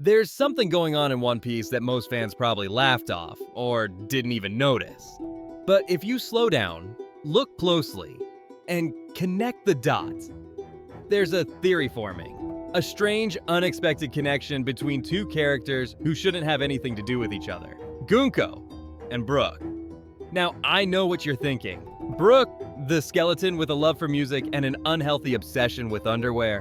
There's something going on in One Piece that most fans probably laughed off, or didn't even notice. But if you slow down, look closely, and connect the dots, there's a theory forming. A strange, unexpected connection between two characters who shouldn't have anything to do with each other. Gunko and Brook. Now, I know what you're thinking. Brook, the skeleton with a love for music and an unhealthy obsession with underwear.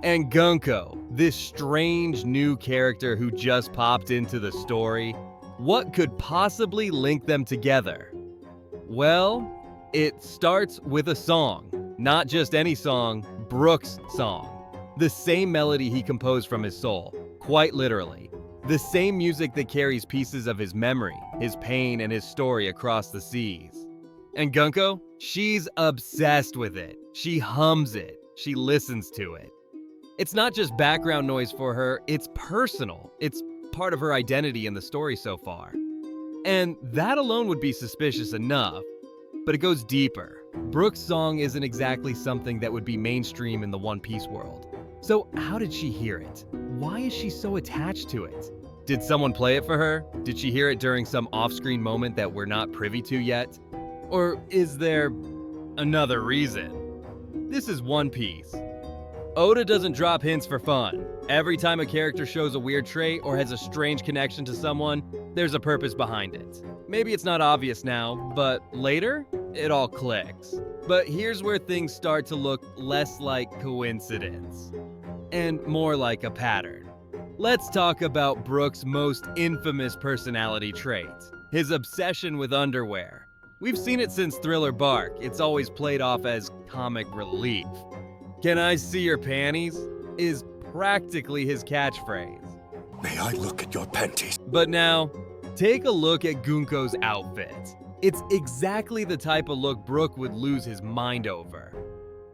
And Gunko, this strange new character who just popped into the story. What could possibly link them together? Well, it starts with a song. Not just any song, Brook's song. The same melody he composed from his soul, quite literally. The same music that carries pieces of his memory, his pain, and his story across the seas. And Gunko? She's obsessed with it. She hums it. She listens to it. It's not just background noise for her, it's personal. It's part of her identity in the story so far. And that alone would be suspicious enough, but it goes deeper. Brook's song isn't exactly something that would be mainstream in the One Piece world. So how did she hear it? Why is she so attached to it? Did someone play it for her? Did she hear it during some off-screen moment that we're not privy to yet? Or is there another reason? This is One Piece. Oda doesn't drop hints for fun. Every time a character shows a weird trait or has a strange connection to someone, there's a purpose behind it. Maybe it's not obvious now, but later, it all clicks. But here's where things start to look less like coincidence and more like a pattern. Let's talk about Brook's most infamous personality trait, his obsession with underwear. We've seen it since Thriller Bark. It's always played off as comic relief. "Can I see your panties?" is practically his catchphrase. May I look at your panties? But now, take a look at Gunko's outfit. It's exactly the type of look Brook would lose his mind over.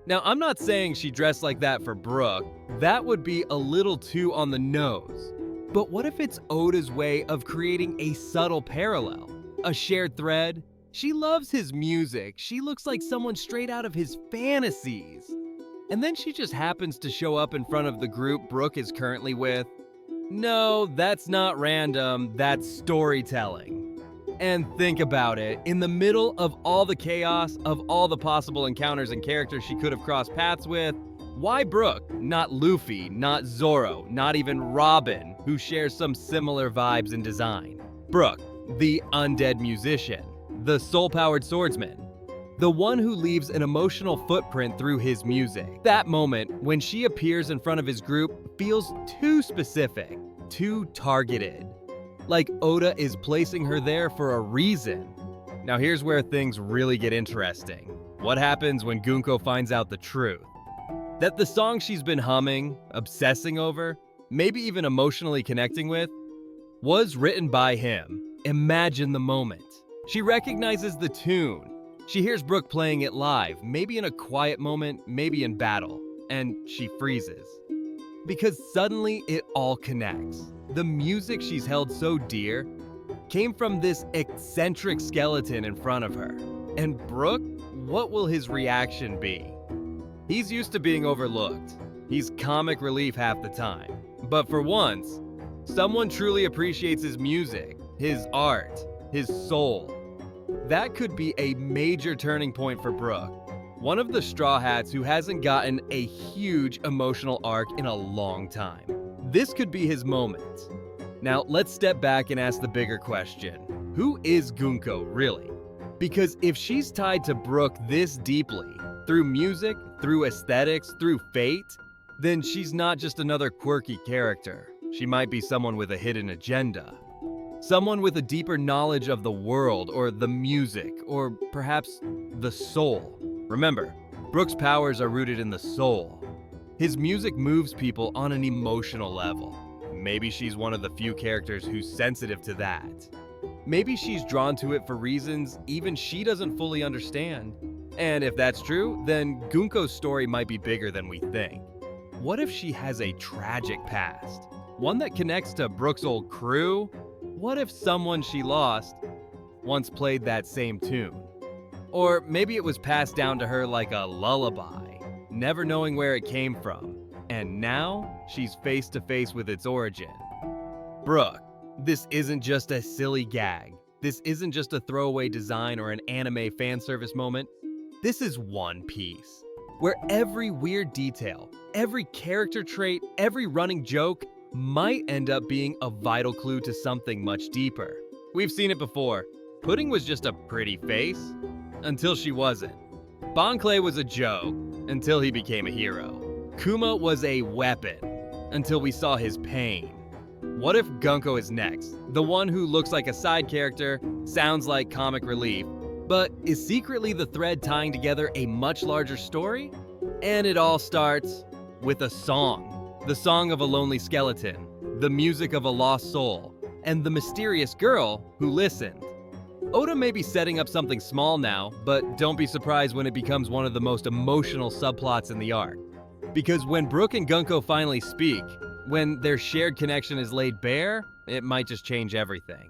Now, I'm not saying she dressed like that for Brook. That would be a little too on the nose. But what if it's Oda's way of creating a subtle parallel? A shared thread? She loves his music. She looks like someone straight out of his fantasies. And then she just happens to show up in front of the group Brook is currently with. No, that's not random. That's storytelling. And think about it, in the middle of all the chaos, of all the possible encounters and characters she could have crossed paths with, why Brook? Not Luffy, not Zoro, not even Robin, who shares some similar vibes and design. Brook, the undead musician, the soul-powered swordsman, the one who leaves an emotional footprint through his music. That moment, when she appears in front of his group, feels too specific, too targeted. Like Oda is placing her there for a reason. Now here's where things really get interesting. What happens when Gunko finds out the truth? That the song she's been humming, obsessing over, maybe even emotionally connecting with, was written by him. Imagine the moment. She recognizes the tune. She hears Brook playing it live, maybe in a quiet moment, maybe in battle, and she freezes. Because suddenly it all connects. The music she's held so dear came from this eccentric skeleton in front of her. And Brook, what will his reaction be? He's used to being overlooked. He's comic relief half the time. But for once, someone truly appreciates his music, his art, his soul. That could be a major turning point for Brook. One of the Straw Hats who hasn't gotten a huge emotional arc in a long time. This could be his moment. Now, let's step back and ask the bigger question. Who is Gunko, really? Because if she's tied to Brook this deeply, through music, through aesthetics, through fate, then she's not just another quirky character. She might be someone with a hidden agenda. Someone with a deeper knowledge of the world, or the music, or perhaps the soul. Remember, Brook's powers are rooted in the soul. His music moves people on an emotional level. Maybe she's one of the few characters who's sensitive to that. Maybe she's drawn to it for reasons even she doesn't fully understand. And if that's true, then Gunko's story might be bigger than we think. What if she has a tragic past? One that connects to Brook's old crew? What if someone she lost once played that same tune? Or maybe it was passed down to her like a lullaby, never knowing where it came from, and now she's face to face with its origin. Brook, this isn't just a silly gag. This isn't just a throwaway design or an anime fan service moment. This is One Piece, where every weird detail, every character trait, every running joke might end up being a vital clue to something much deeper. We've seen it before. Pudding was just a pretty face, until she wasn't. Bon Clay was a joke, until he became a hero. Kuma was a weapon, until we saw his pain. What if Gunko is next? The one who looks like a side character, sounds like comic relief, but is secretly the thread tying together a much larger story? And it all starts with a song. The song of a lonely skeleton, the music of a lost soul, and the mysterious girl who listened. Oda may be setting up something small now, but don't be surprised when it becomes one of the most emotional subplots in the arc. Because when Brook and Gunko finally speak, when their shared connection is laid bare, it might just change everything.